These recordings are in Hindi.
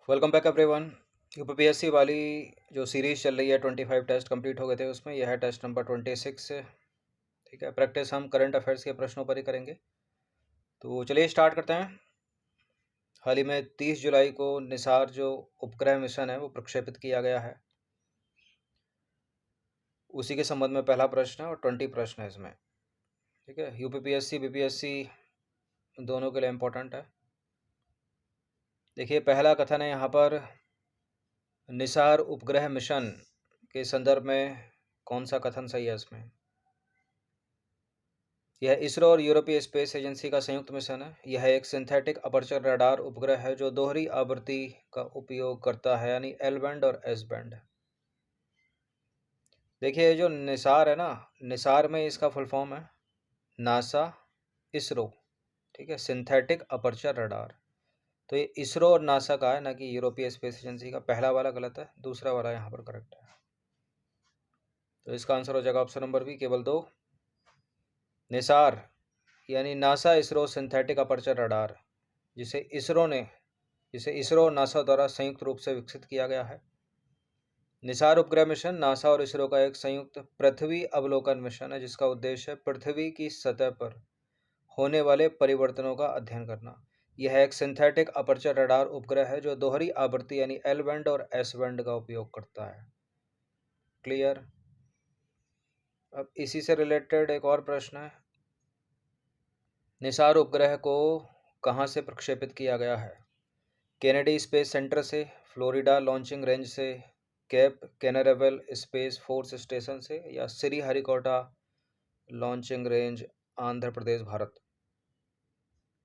Welcome back everyone. यूपीपीएससी वाली जो सीरीज़ चल रही है 25 टेस्ट कंप्लीट हो गए थे, उसमें यह है टेस्ट नंबर 26 से। ठीक है, प्रैक्टिस हम करंट अफेयर्स के प्रश्नों पर ही करेंगे। तो चलिए स्टार्ट करते हैं। हाल ही में 30 जुलाई को निसार जो उपग्रह मिशन है वो प्रक्षेपित किया गया है। उसी के संबंध में पहला प्रश्न है और 20 प्रश्न है इसमें। ठीक है, यूपीपीएससी बीपीएससी दोनों के लिए इम्पोर्टेंट है। देखिए, पहला कथन है यहाँ पर, निसार उपग्रह मिशन के संदर्भ में कौन सा कथन सही है इसमें। यह इसरो और यूरोपीय स्पेस एजेंसी का संयुक्त मिशन है। यह एक सिंथेटिक अपर्चर रडार उपग्रह है जो दोहरी आवृत्ति का उपयोग करता है, यानी एल बैंड और एस बैंड। देखिए, ये जो निसार है ना, निसार में इसका फुल फॉर्म है नासा इसरो। ठीक है, सिंथेटिक अपर्चर रडार। तो ये इसरो और नासा का है, ना कि यूरोपीय स्पेस एजेंसी का। पहला वाला गलत है, दूसरा वाला यहाँ पर करेक्ट है। तो इसका आंसर हो जाएगा ऑप्शन नंबर बी, केवल 2। निसार यानी NASA ISRO synthetic aperture radar, जिसे इसरो और नासा द्वारा संयुक्त रूप से विकसित किया गया है। निसार उपग्रह मिशन नासा और इसरो का एक संयुक्त पृथ्वी अवलोकन मिशन है, जिसका उद्देश्य पृथ्वी की सतह पर होने वाले परिवर्तनों का अध्ययन करना। यह एक सिंथेटिक अपर्चर रडार उपग्रह है जो दोहरी आवृत्ति यानी एल बैंड और एस बैंड का उपयोग करता है। क्लियर। अब इसी से रिलेटेड एक और प्रश्न है, निसार उपग्रह को कहाँ से प्रक्षेपित किया गया है। केनेडी स्पेस सेंटर से, फ्लोरिडा लॉन्चिंग रेंज से, Cape Canaveral Space Force Station से, या श्रीहरिकोटा लॉन्चिंग रेंज आंध्र प्रदेश भारत।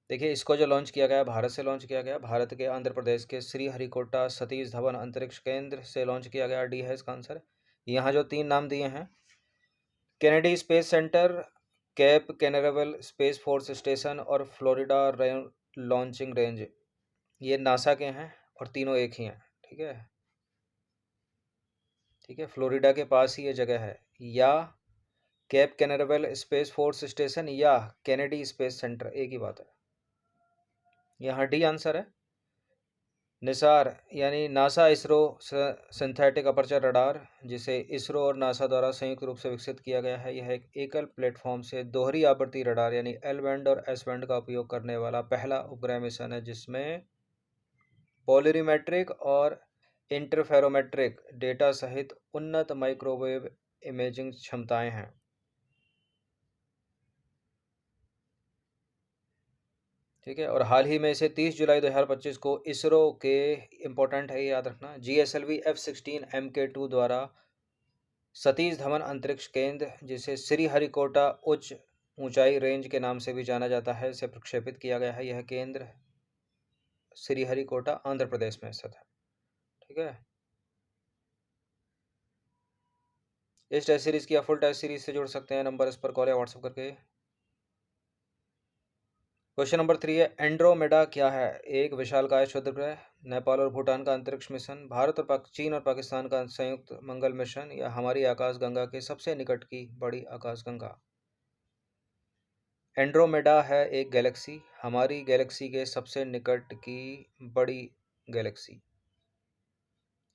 देखिए, इसको जो लॉन्च किया गया भारत से लॉन्च किया गया, भारत के आंध्र प्रदेश के श्रीहरिकोटा सतीश धवन अंतरिक्ष केंद्र से लॉन्च किया गया। डी है इसका आंसर। यहाँ जो 3 नाम दिए हैं, Kennedy Space Center, Cape Canaveral Space Force Station और फ्लोरिडा लॉन्चिंग रेंज, ये नासा के हैं और तीनों एक ही हैं। ठीक है, ठीक है, फ्लोरिडा के पास ही ये जगह है। या Cape Canaveral Space Force Station या केनेडी स्पेस सेंटर, एक ही बात है। यहाँ डी आंसर है। निसार यानी NASA ISRO synthetic aperture radar, जिसे इसरो और नासा द्वारा संयुक्त रूप से विकसित किया गया है। यह एक एकल प्लेटफॉर्म से दोहरी आवृत्ति रडार यानी एल बैंड और एस बैंड का उपयोग करने वाला पहला उपग्रह मिशन है, जिसमें पोलरीमेट्रिक और इंटरफेरोमेट्रिक डेटा सहित उन्नत माइक्रोवेव इमेजिंग क्षमताएं हैं। ठीक है, और हाल ही में इसे 30 जुलाई 2025 को इसरो के, इम्पोर्टेंट है ये याद रखना, GSLV F-16 MK2 द्वारा सतीश धवन अंतरिक्ष केंद्र, जिसे श्रीहरिकोटा उच्च ऊंचाई रेंज के नाम से भी जाना जाता है, से प्रक्षेपित किया गया है। यह केंद्र श्रीहरिकोटा आंध्र प्रदेश में स्थित है। ठीक है, इस टेस्ट सीरीज की या फुल टेस्ट सीरीज से जुड़ सकते हैं, नंबर इस पर कॉल या व्हाट्सएप करके। क्वेश्चन नंबर 3 है, एंड्रोमेडा क्या है। एक विशालकाय क्षुद्र ग्रह, नेपाल और भूटान का अंतरिक्ष मिशन, भारत और चीन और पाकिस्तान का संयुक्त मंगल मिशन, या हमारी आकाशगंगा के सबसे निकट की बड़ी आकाशगंगा। एंड्रोमेडा है एक गैलेक्सी, हमारी गैलेक्सी के सबसे निकट की बड़ी गैलेक्सी,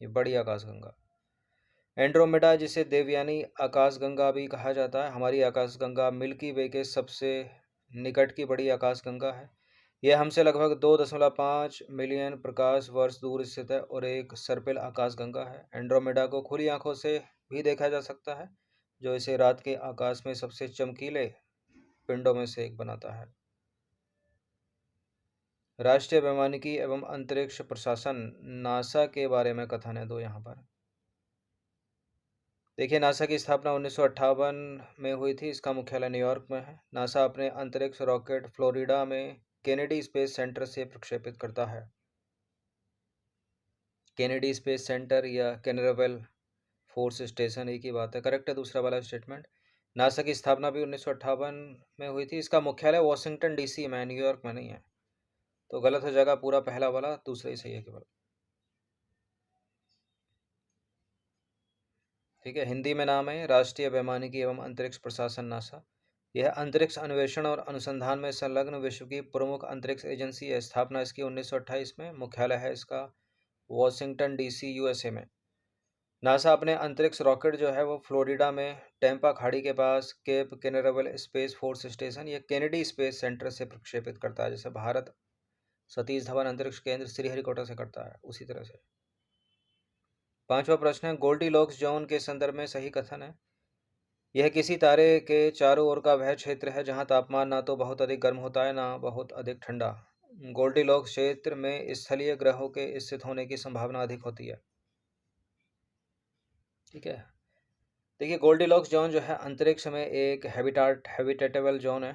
ये बड़ी आकाशगंगा। एंड्रोमेडा, जिसे देवयानी आकाशगंगा भी कहा जाता है, हमारी आकाशगंगा मिल्की वे के सबसे निकट की बड़ी आकाशगंगा है। यह हमसे लगभग 2.5 मिलियन प्रकाश वर्ष दूर स्थित है और एक सर्पिल आकाशगंगा है। एंड्रोमेडा को खुली आंखों से भी देखा जा सकता है, जो इसे रात के आकाश में सबसे चमकीले पिंडों में से एक बनाता है। राष्ट्रीय वैमानिकी एवं अंतरिक्ष प्रशासन नासा के बारे में कथन है 2 यहाँ पर। देखिए, नासा की स्थापना 1958 में हुई थी। इसका मुख्यालय न्यूयॉर्क में है। नासा अपने अंतरिक्ष रॉकेट फ्लोरिडा में केनेडी स्पेस सेंटर से प्रक्षेपित करता है। केनेडी स्पेस सेंटर या कैनावेरल फोर्स स्टेशन, एक ही बात है, करेक्ट है दूसरा वाला स्टेटमेंट। नासा की स्थापना भी 1958 में हुई थी। इसका मुख्यालय वॉशिंगटन DC में, न्यूयॉर्क में नहीं है। तो गलत हो जाएगा पूरा पहला वाला, दूसरा ही सही है केवल। ठीक है, हिंदी में नाम है राष्ट्रीय वैमानिकी एवं अंतरिक्ष प्रशासन नासा। यह अंतरिक्ष अन्वेषण और अनुसंधान में संलग्न विश्व की प्रमुख अंतरिक्ष एजेंसी है। स्थापना इसकी 1928 में। मुख्यालय है इसका वॉशिंगटन डीसी यूएसए में। नासा अपने अंतरिक्ष रॉकेट जो है वो फ्लोरिडा में टेम्पा खाड़ी के पास Cape Canaveral Space Force Station या केनेडी स्पेस सेंटर से प्रक्षेपित करता है, जैसे भारत सतीश धवन अंतरिक्ष केंद्र श्रीहरिकोटा से करता है, उसी तरह से। पांचवा प्रश्न है, गोल्डीलॉक्स जोन के संदर्भ में सही कथन है। यह किसी तारे के चारों ओर का वह क्षेत्र है जहां तापमान ना तो बहुत अधिक गर्म होता है ना बहुत अधिक ठंडा। गोल्डीलॉक्स क्षेत्र में स्थलीय ग्रहों के स्थित होने की संभावना अधिक होती है। ठीक है, देखिए गोल्डीलॉक्स जोन जो है अंतरिक्ष में एक हैबिटेटेबल जोन है,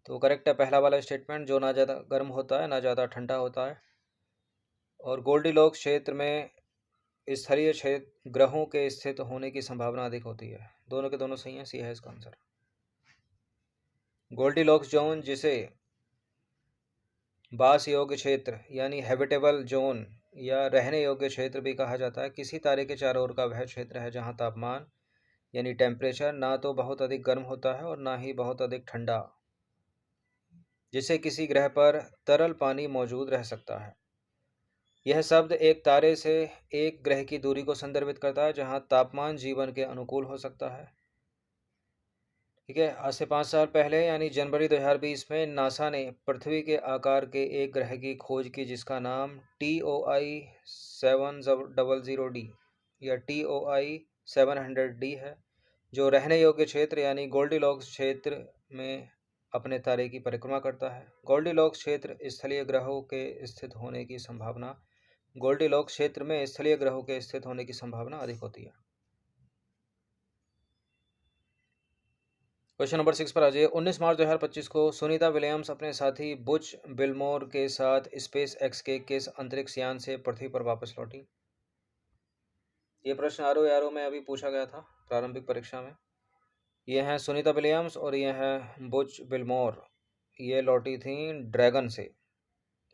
तो करेक्ट है पहला वाला स्टेटमेंट, जो ना ज़्यादा गर्म होता है ना ज़्यादा ठंडा होता है। और गोल्डीलॉक्स क्षेत्र में स्थलीय क्षेत्र ग्रहों के स्थित होने की संभावना अधिक होती है। दोनों के दोनों सही हैं, सी है इसका आंसर। गोल्डीलॉक्स जोन जिसे बास योग्य क्षेत्र यानी हैबिटेबल जोन या रहने योग्य क्षेत्र भी कहा जाता है, किसी तारे के चारों ओर का वह क्षेत्र है जहां तापमान यानी टेम्परेचर ना तो बहुत अधिक गर्म होता है और ना ही बहुत अधिक ठंडा, जिससे किसी ग्रह पर तरल पानी मौजूद रह सकता है। यह शब्द एक तारे से एक ग्रह की दूरी को संदर्भित करता है जहां तापमान जीवन के अनुकूल हो सकता है। ठीक है, आज से 5 साल पहले यानी जनवरी 2020 में नासा ने पृथ्वी के आकार के एक ग्रह की खोज की जिसका नाम TOI 700D या TOI 700D है, जो रहने योग्य क्षेत्र यानी गोल्डीलॉक्स क्षेत्र में अपने तारे की परिक्रमा करता है। गोल्डीलॉक्स क्षेत्र स्थलीय ग्रहों के स्थित होने की संभावना गोल्डीलॉक्स क्षेत्र में स्थलीय ग्रहों के स्थित होने की संभावना अधिक होती है। क्वेश्चन नंबर 6 पर आ जाइए। 19 मार्च 2025 को सुनीता विलियम्स अपने साथी बुच बिलमोर के साथ स्पेस एक्स के किस अंतरिक्ष यान से पृथ्वी पर वापस लौटी? ये प्रश्न आरओ में अभी पूछा गया था प्रारंभिक परीक्षा में। ये हैं सुनीता विलियम्स और ये हैं बुच बिलमोर, ये लौटी थी ड्रैगन से।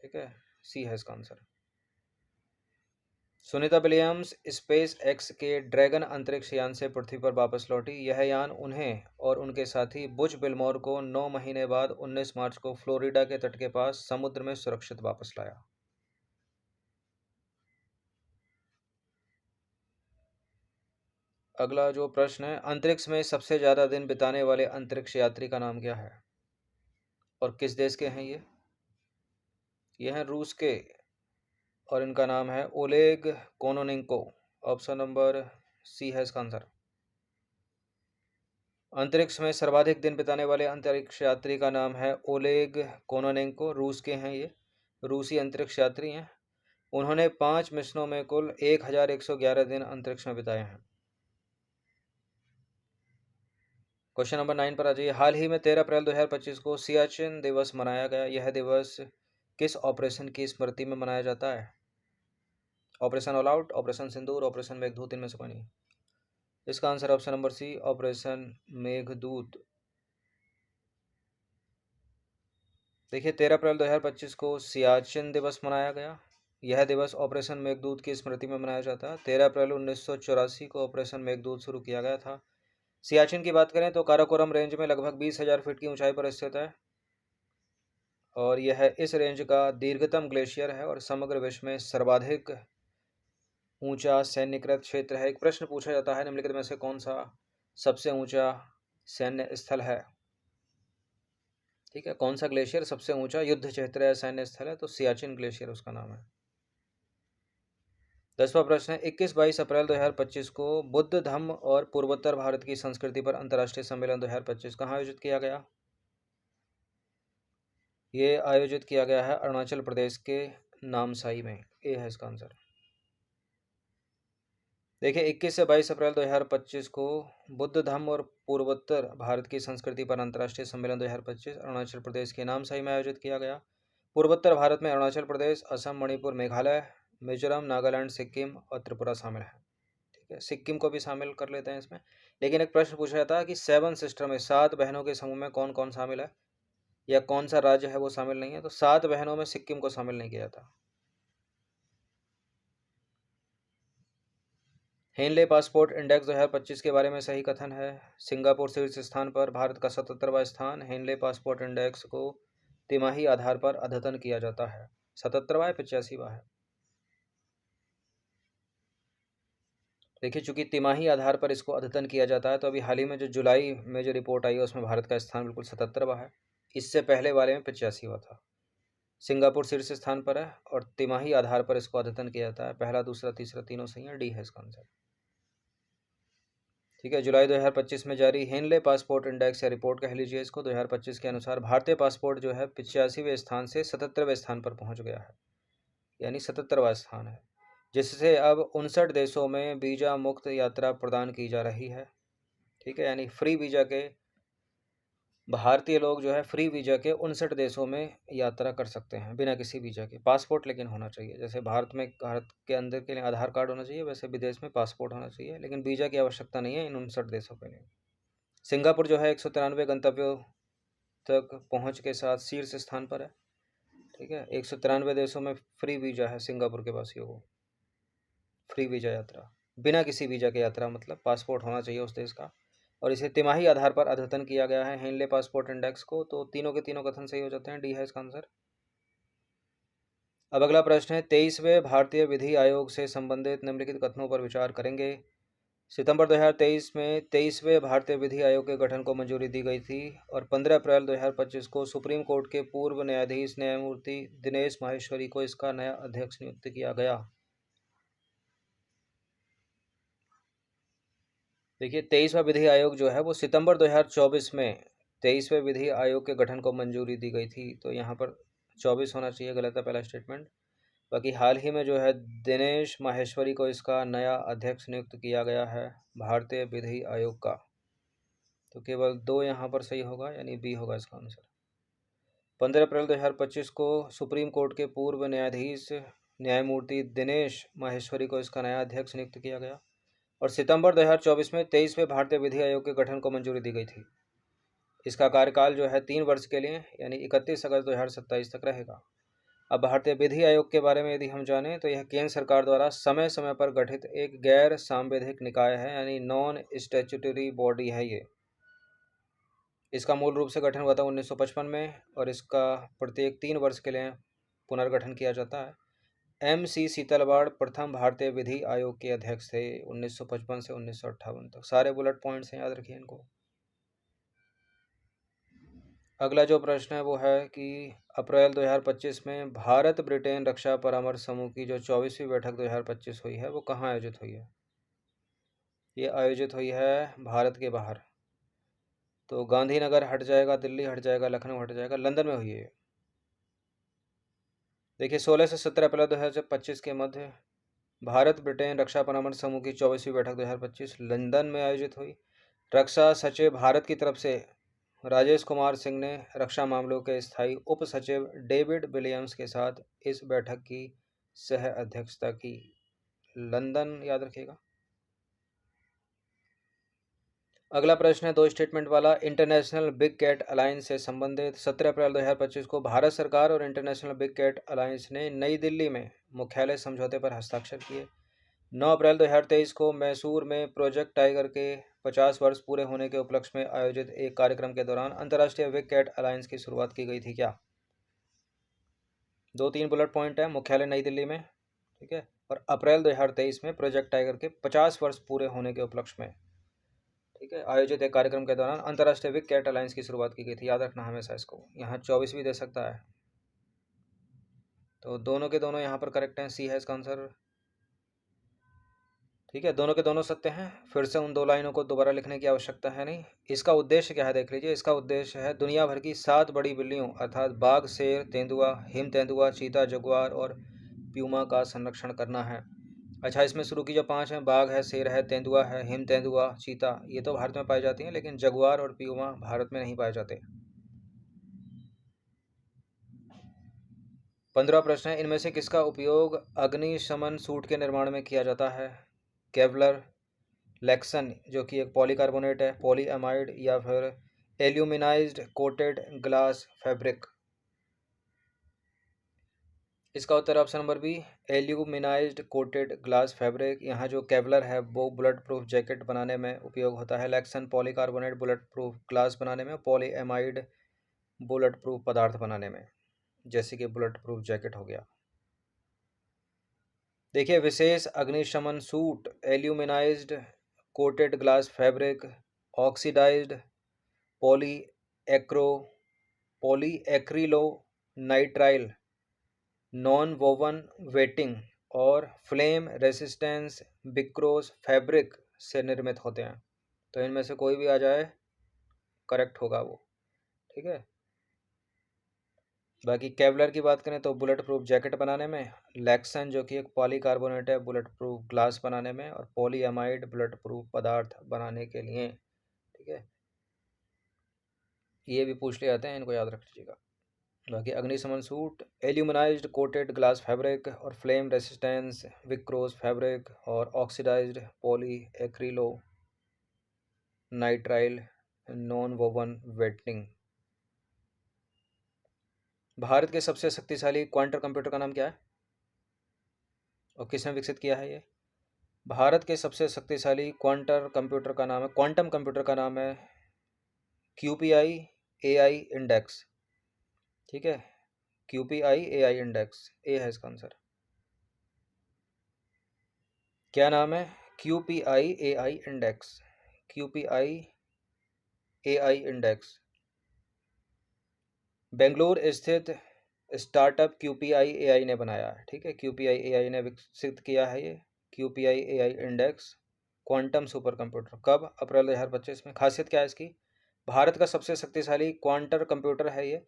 ठीक है, सी है इसका answer. Sunita Williams space x के ड्रैगन अंतरिक्ष यान से पृथ्वी पर वापस लौटी। यह यान उन्हें और उनके साथी बुच बिलमोर को 9 महीने बाद 19 मार्च को फ्लोरिडा के तट के पास समुद्र में सुरक्षित वापस लाया। अगला जो प्रश्न है, अंतरिक्ष में सबसे ज़्यादा दिन बिताने वाले अंतरिक्ष यात्री का नाम क्या है और किस देश के हैं ये हैं रूस के और इनका नाम है Oleg Kononenko. Option number C है इसका आंसर। अंतरिक्ष में सर्वाधिक दिन बिताने वाले अंतरिक्ष यात्री का नाम है ओलेग कोनोनेंको, रूस के हैं ये, रूसी अंतरिक्ष यात्री हैं। उन्होंने 5 मिशनों में कुल 1111 दिन अंतरिक्ष में बिताए हैं। क्वेश्चन नंबर 9 पर आ जाइए। हाल ही में 13 अप्रैल 2025 को सियाचिन दिवस मनाया गया। यह दिवस किस ऑपरेशन की स्मृति में मनाया जाता है? Operation all out, operation Sindoor, operation Meghdoot, इनमें से कोई नहीं। इसका answer option number C, operation Meghdoot. देखिए 13 अप्रैल 2025 को सियाचिन दिवस मनाया गया। यह दिवस ऑपरेशन मेघदूत की स्मृति में मनाया जाता है। 13 अप्रैल 1984 को ऑपरेशन मेघदूत शुरू किया गया था। सियाचिन की बात करें तो काराकोरम रेंज में लगभग 20,000 फीट की ऊंचाई पर स्थित है और यह इस रेंज का दीर्घतम ग्लेशियर है और समग्र विश्व में सर्वाधिक ऊंचा सैन्यकृत क्षेत्र है। एक प्रश्न पूछा जाता है, निम्नलिखित में से कौन सा सबसे ऊंचा सैन्य स्थल है? ठीक है, कौन सा ग्लेशियर सबसे ऊंचा युद्ध क्षेत्र है, सैन्य स्थल है? तो सियाचिन ग्लेशियर उसका नाम है। 10वां प्रश्न है, 21-22 अप्रैल 2025 को बुद्ध धम्म और पूर्वोत्तर भारत की संस्कृति पर अंतर्राष्ट्रीय सम्मेलन 2025 कहाँ आयोजित किया गया? ये आयोजित किया गया है अरुणाचल प्रदेश के नामसाई में। ए है इसका आंसर। देखिए 21 से 22 अप्रैल 2025 को बुद्ध धम्म और पूर्वोत्तर भारत की संस्कृति पर अंतर्राष्ट्रीय सम्मेलन 2025 अरुणाचल प्रदेश के नामसाई में आयोजित किया गया। पूर्वोत्तर भारत में अरुणाचल प्रदेश, असम, मणिपुर, मेघालय, मिजोरम, नागालैंड, सिक्किम और त्रिपुरा शामिल है। ठीक है, सिक्किम को भी शामिल कर लेते हैं इसमें। लेकिन एक प्रश्न पूछा जाता है कि 7 सिस्टर में 7 बहनों के समूह में कौन कौन शामिल है या कौन सा राज्य है वो शामिल नहीं है? तो 7 बहनों में सिक्किम को शामिल नहीं किया जाता। हेनले पासपोर्ट इंडेक्स 2025 के बारे में सही कथन है। सिंगापुर शीर्ष स्थान पर, भारत का 77वां स्थान। हेनले पासपोर्ट इंडेक्स को तिमाही आधार पर अद्यतन किया जाता है। 77वां है, 85वां है? देखिए, चूंकि तिमाही आधार पर इसको अद्यतन किया जाता है, तो अभी हाल ही में जो जुलाई में जो रिपोर्ट आई है उसमें भारत का स्थान बिल्कुल 77वां है। इससे पहले वाले में 85वां था। सिंगापुर शीर्ष स्थान पर है और तिमाही आधार पर इसको अद्यतन किया जाता है। पहला, दूसरा, तीसरा तीनों सही है, डी है इसका आंसर। ठीक है, जुलाई 2025 में जारी हेनले पासपोर्ट इंडेक्स या रिपोर्ट कह लीजिए इसको, 2025 के अनुसार भारतीय पासपोर्ट जो है 85वें स्थान से 77वें स्थान पर पहुंच गया है, यानी 77वां स्थान है, जिससे अब 59 देशों में वीज़ा मुक्त यात्रा प्रदान की जा रही है। ठीक है, यानी फ्री वीज़ा के भारतीय लोग जो है फ्री वीज़ा के 59 देशों में यात्रा कर सकते हैं बिना किसी वीज़ा के। पासपोर्ट लेकिन होना चाहिए, जैसे भारत के अंदर के लिए आधार कार्ड होना चाहिए, वैसे विदेश में पासपोर्ट होना चाहिए, लेकिन वीज़ा की आवश्यकता नहीं है इन 59 देशों के लिए। सिंगापुर जो है 193 गंतव्यों तक पहुँच के साथ शीर्ष स्थान पर है। ठीक है, 193 देशों में फ्री वीज़ा है सिंगापुर के वासियों को, फ्री वीज़ा यात्रा, बिना किसी वीज़ा के यात्रा, मतलब पासपोर्ट होना चाहिए उस देश का। और इसे तिमाही आधार पर अद्यतन किया गया है हेनले पासपोर्ट इंडेक्स को, तो तीनों के तीनों कथन सही हो जाते हैं, डी है इसका आंसर। अब अगला प्रश्न है, 23वें भारतीय विधि आयोग से संबंधित निम्नलिखित कथनों पर विचार करेंगे। सितंबर 2023 में 23वें भारतीय विधि आयोग के गठन को मंजूरी दी गई थी और 15 अप्रैल 2025 को सुप्रीम कोर्ट के पूर्व न्यायाधीश न्यायमूर्ति दिनेश माहेश्वरी को इसका नया अध्यक्ष नियुक्त किया गया। देखिए, 23वां विधि आयोग जो है वो सितंबर 2024 में 23वें विधि आयोग के गठन को मंजूरी दी गई थी, तो यहाँ पर 24 होना चाहिए, गलत है पहला स्टेटमेंट। बाकी हाल ही में जो है दिनेश माहेश्वरी को इसका नया अध्यक्ष नियुक्त किया गया है भारतीय विधि आयोग का, तो केवल 2 यहाँ पर सही होगा, यानी बी होगा इसका आंसर। 15 अप्रैल 2025 को सुप्रीम कोर्ट के पूर्व न्यायाधीश न्यायमूर्ति दिनेश माहेश्वरी को इसका नया अध्यक्ष नियुक्त किया गया और सितंबर 2024 में 23वें भारतीय विधि आयोग के गठन को मंजूरी दी गई थी। इसका कार्यकाल जो है 3 वर्ष के लिए, यानी 31 अगस्त 2027 तक रहेगा। अब भारतीय विधि आयोग के बारे में यदि हम जानें, तो यह केंद्र सरकार द्वारा समय समय पर गठित एक गैर सांवैधिक निकाय है, यानी नॉन स्टैट्यूटरी बॉडी है ये। इसका मूल रूप से गठन हुआ था 1955 में और इसका प्रत्येक 3 वर्ष के लिए पुनर्गठन किया जाता है। MC सीतलवाड़ प्रथम भारतीय विधि आयोग के अध्यक्ष थे 1955 से 1958 तक। सारे बुलेट पॉइंट्स हैं, याद रखिए इनको। अगला जो प्रश्न है वो है कि अप्रैल 2025 में भारत ब्रिटेन रक्षा परामर्श समूह की जो 24वीं बैठक 2025 हुई है वो कहाँ आयोजित हुई है? ये आयोजित हुई है भारत के बाहर, तो गांधीनगर हट जाएगा, दिल्ली हट जाएगा, लखनऊ हट जाएगा, लंदन में हुई है। देखिए, 16 से 17 अप्रैल 2025 के मध्य भारत ब्रिटेन रक्षा परामर्श समूह की 24वीं बैठक 2025 लंदन में आयोजित हुई। रक्षा सचिव भारत की तरफ से राजेश कुमार सिंह ने रक्षा मामलों के स्थायी उप सचिव डेविड विलियम्स के साथ इस बैठक की सह अध्यक्षता की। लंदन याद रखिएगा। अगला प्रश्न है 2 स्टेटमेंट वाला। इंटरनेशनल बिग कैट अलायंस से संबंधित 17 अप्रैल 2025 को भारत सरकार और इंटरनेशनल बिग कैट अलायंस ने नई दिल्ली में मुख्यालय समझौते पर हस्ताक्षर किए। 9 अप्रैल 2023 को मैसूर में प्रोजेक्ट टाइगर के 50 वर्ष पूरे होने के उपलक्ष्य में आयोजित एक कार्यक्रम के दौरान अंतर्राष्ट्रीय बिग कैट अलायंस की शुरुआत की गई थी क्या? 2-3 बुलेट पॉइंट है, मुख्यालय नई दिल्ली में, ठीक है, और अप्रैल 2023 में प्रोजेक्ट टाइगर के 50 वर्ष पूरे होने के उपलक्ष्य में, ठीक है, आयोजित एक कार्यक्रम के दौरान अंतर्राष्ट्रीय बिग कैट अलायंस की शुरुआत की गई थी। याद रखना हमेशा इसको, यहाँ 24 भी दे सकता है, तो दोनों के दोनों यहाँ पर करेक्ट हैं, सी है इसका आंसर। ठीक है, दोनों के दोनों सत्य हैं। फिर से उन 2 लाइनों को दोबारा लिखने की आवश्यकता है नहीं। इसका उद्देश्य क्या है देख लीजिए। इसका उद्देश्य है दुनिया भर की 7 बड़ी बिल्लियों अर्थात बाघ, शेर, तेंदुआ, हिम तेंदुआ, चीता, जगुआर और प्यूमा का संरक्षण करना है। अच्छा, इसमें शुरू की जो 5 हैं, बाघ है, शेर है, तेंदुआ है, हिम तेंदुआ, चीता, ये तो भारत में पाई जाती हैं, लेकिन जगुआर और प्यूमा भारत में नहीं पाए जाते। 15वां प्रश्न है, इनमें से किसका उपयोग अग्निशमन सूट के निर्माण में किया जाता है? केवलर, लेक्सन जो कि एक पॉलीकार्बोनेट है, पॉलीएमाइड, या फिर एल्यूमिनाइज्ड कोटेड ग्लास फैब्रिक? इसका उत्तर option number B, aluminised coated glass fabric. यहाँ जो केवलर है वो बुलेट प्रूफ जैकेट बनाने में उपयोग होता है, Luxon polycarbonate bullet proof glass बनाने में, पॉलीएमाइड बुलेट प्रूफ पदार्थ बनाने में, जैसे कि बुलेट प्रूफ जैकेट हो गया। देखिए, विशेष अग्निशमन suit, aluminised coated glass fabric, oxidised poly acro polyacrylonitrile, non woven wetting और फ्लेम रेसिस्टेंस विक्रोस फैब्रिक से निर्मित होते हैं। तो इनमें से कोई भी आ जाए करेक्ट होगा वो, ठीक है। बाकी केवलर की बात करें तो बुलेट प्रूफ जैकेट बनाने में, लेक्सन जो कि एक पॉलीकार्बोनेट है बुलेट प्रूफ ग्लास बनाने में, और पॉलीएमाइड बुलेट प्रूफ पदार्थ बनाने के लिए, ठीक है। ये भी पूछ ले जाते हैं, इनको याद रख लीजिएगा। बाकी अग्निशमन suit, aluminised coated glass fabric और फ्लेम रेसिस्टेंस विक्रोस फैब्रिक और oxidised polyacrylonitrile non woven wadding. Bharat के सबसे शक्तिशाली क्वांटम कंप्यूटर का नाम क्या है और किसने विकसित किया है ये? भारत के सबसे शक्तिशाली क्वांटम कंप्यूटर का नाम है, क्वांटम कंप्यूटर का नाम है QPI AI इंडेक्स, ठीक है। QPI AI इंडेक्स, ए है इसका आंसर। क्या नाम है? QPI AI index, QPI AI index. Bengaluru स्थित स्टार्टअप QPI AI ने बनाया है, ठीक है। QPI AI ने विकसित किया है ये QPI AI index quantum super computer. कब? अप्रैल 2025 में। खासियत क्या है इसकी? भारत का सबसे शक्तिशाली क्वांटम कंप्यूटर है ये,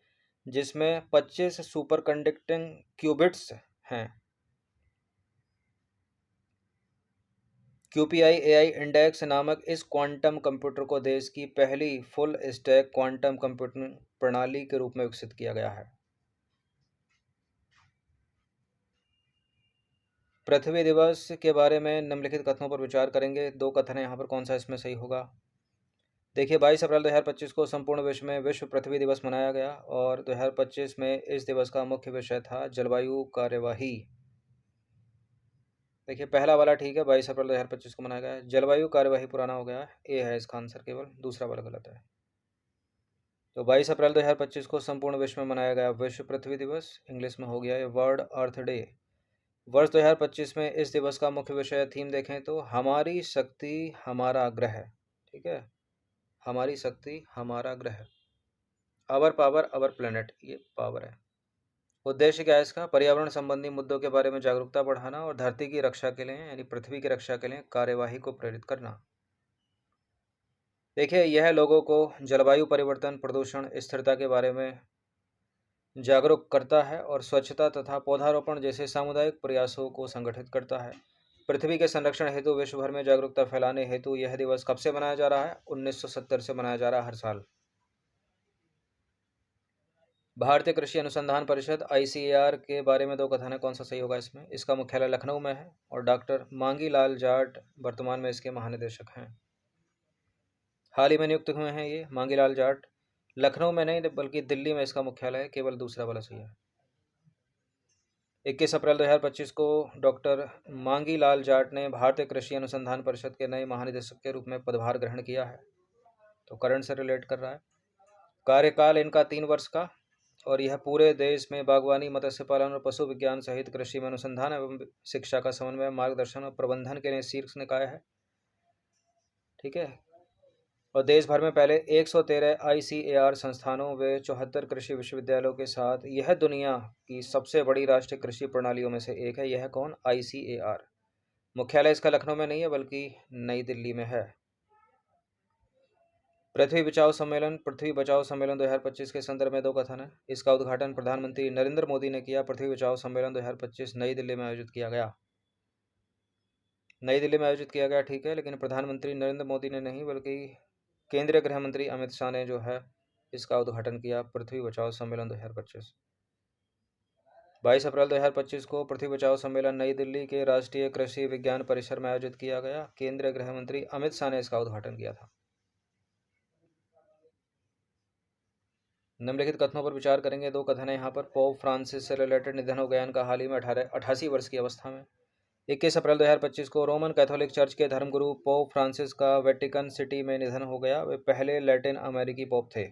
जिसमें 25 सुपर कंडक्टिंग क्यूबिट्स हैं। QPI AI इंडेक्स नामक इस क्वांटम कंप्यूटर को देश की पहली फुल स्टैक क्वांटम कंप्यूटिंग प्रणाली के रूप में विकसित किया गया है। पृथ्वी दिवस के बारे में निम्नलिखित कथनों पर विचार करेंगे। दो कथन है यहाँ पर, कौन सा इसमें सही होगा? देखिए, 22 अप्रैल 2025 को संपूर्ण विश्व में विश्व पृथ्वी दिवस मनाया गया और 2025 में इस दिवस का मुख्य विषय था जलवायु कार्यवाही। देखिए, पहला वाला ठीक है, 22 अप्रैल 2025 को मनाया गया है। जलवायु कार्यवाही पुराना हो गया है, ए है इसका आंसर केवल, दूसरा वाला गलत है। तो 22 अप्रैल 2025 को संपूर्ण विश्व में मनाया गया विश्व पृथ्वी दिवस, इंग्लिश में हो गया ये वर्ल्ड अर्थ डे। वर्ष 2025 में इस दिवस का मुख्य विषय थीम देखें तो हमारी शक्ति हमारा ग्रह, ठीक है। हमारी शक्ति हमारा ग्रह, आवर पावर आवर प्लेनेट, ये पावर है। उद्देश्य क्या है इसका? पर्यावरण संबंधी मुद्दों के बारे में जागरूकता बढ़ाना और धरती की रक्षा के लिए, यानी पृथ्वी की रक्षा के लिए कार्यवाही को प्रेरित करना। देखिए, यह लोगों को जलवायु परिवर्तन, प्रदूषण, स्थिरता के बारे में जागरूक करता है और स्वच्छता तथा पौधारोपण जैसे सामुदायिक प्रयासों को संगठित करता है। पृथ्वी के संरक्षण हेतु विश्व भर में जागरूकता फैलाने हेतु यह दिवस कब से मनाया जा रहा है? 1970 से मनाया जा रहा है हर साल। भारतीय कृषि अनुसंधान परिषद ICAR के बारे में दो कथन है, कौन सा सही होगा इसमें? इसका मुख्यालय लखनऊ में है और डॉक्टर मांगी लाल जाट वर्तमान में इसके महानिदेशक हैं। हाल ही में नियुक्त हुए हैं ये मांगी लाल जाट। लखनऊ में नहीं बल्कि दिल्ली में इसका मुख्यालय है, केवल दूसरा वाला सही है। 21 अप्रैल 2025 को डॉक्टर मांगी लाल जाट ने भारतीय कृषि अनुसंधान परिषद के नए महानिदेशक के रूप में पदभार ग्रहण किया है, तो करंट से रिलेट कर रहा है। कार्यकाल इनका 3 वर्ष का और यह पूरे देश में बागवानी, मत्स्य पालन और पशु विज्ञान सहित कृषि में अनुसंधान एवं शिक्षा का समन्वय, मार्गदर्शन और प्रबंधन के लिए शीर्ष निकाय है, ठीक है। और देश भर में पहले 113 ICAR संस्थानों व 74 कृषि विश्वविद्यालयों के साथ यह दुनिया की सबसे बड़ी राष्ट्रीय कृषि प्रणालियों में से एक है। यह कौन? ICAR। मुख्यालय इसका लखनऊ में नहीं है बल्कि नई दिल्ली में है। पृथ्वी बचाओ सम्मेलन 2025 के संदर्भ में दो कथन है। इसका उद्घाटन प्रधानमंत्री नरेंद्र मोदी ने किया। पृथ्वी बचाओ सम्मेलन 2025 नई दिल्ली में आयोजित किया गया। नई दिल्ली में आयोजित किया गया, ठीक है, लेकिन प्रधानमंत्री नरेंद्र मोदी ने नहीं बल्कि केंद्रीय गृह मंत्री अमित शाह ने जो है इसका उद्घाटन किया। पृथ्वी बचाओ सम्मेलन 2025 22 अप्रैल 2025 को पृथ्वी बचाओ सम्मेलन नई दिल्ली के राष्ट्रीय कृषि विज्ञान परिसर में आयोजित किया गया। केंद्रीय गृह मंत्री अमित शाह ने इसका उद्घाटन किया था। निम्नलिखित कथनों पर विचार करेंगे। दो कथन है यहाँ पर। पोप फ्रांसिस से रिलेटेड निधन हो गया इनका हाल ही में 88 वर्ष की अवस्था में। 21 अप्रैल 2025 को रोमन कैथोलिक चर्च के धर्मगुरु पोप फ्रांसिस का वेटिकन सिटी में निधन हो गया। वे पहले लैटिन अमेरिकी पोप थे।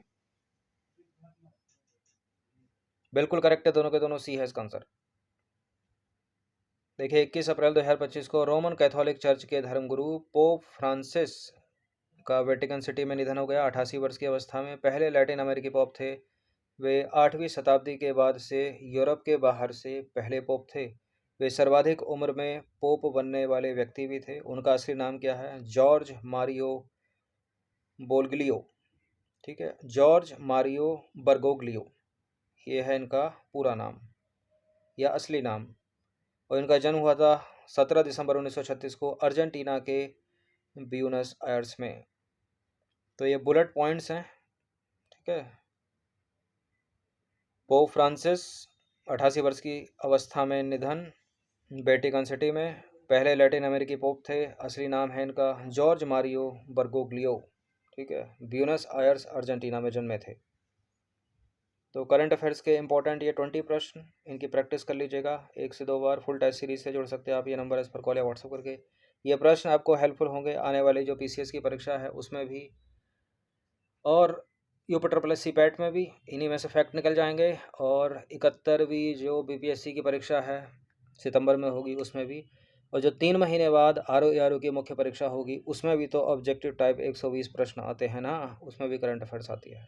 बिल्कुल करेक्ट है, दोनों के दोनों सी है इसका आंसर। देखिए 21 अप्रैल 2025 को रोमन कैथोलिक चर्च के धर्मगुरु पोप फ्रांसिस का वेटिकन सिटी में निधन हो गया 88 वर्ष की अवस्था में। पहले लैटिन अमेरिकी पोप थे। वे 8वीं शताब्दी के बाद से यूरोप के बाहर से पहले पोप थे। वे सर्वाधिक उम्र में पोप बनने वाले व्यक्ति भी थे। उनका असली नाम क्या है? Jorge Mario Bergoglio. ठीक है, जॉर्ज मारियो बर्गोग्लियो, ये है इनका पूरा नाम या असली नाम। और इनका जन्म हुआ था 17 दिसंबर 1936 को अर्जेंटीना के ब्यूनस आयर्स में। तो ये बुलेट पॉइंट्स हैं। ठीक है, पोप फ्रांसिस 88 वर्ष की अवस्था में निधन वेटिकन सिटी में। पहले लैटिन अमेरिकी पोप थे। असली नाम है इनका जॉर्ज मारियो बर्गोग्लियो। ठीक है, ब्यूनस आयर्स अर्जेंटीना में जन्मे थे। तो करंट अफेयर्स के इंपॉर्टेंट ये 20 प्रश्न, इनकी प्रैक्टिस कर लीजिएगा 1 से 2 बार। फुल टेस्ट सीरीज से जुड़ सकते हैं आप, ये नंबर इस पर कॉल या व्हाट्सअप करके। ये प्रश्न आपको हेल्पफुल होंगे आने वाली जो पीसीएस की परीक्षा है उसमें भी, और UP triple S C PET में भी। इन्हीं में से फैक्ट निकल जाएंगे। और 71वीं जो बीपीएससी की परीक्षा है सितंबर में होगी उसमें भी, और जो 3 महीने बाद आरओ की मुख्य परीक्षा होगी उसमें भी तो ऑब्जेक्टिव टाइप 120 प्रश्न आते हैं ना, उसमें भी करंट अफेयर्स आती है।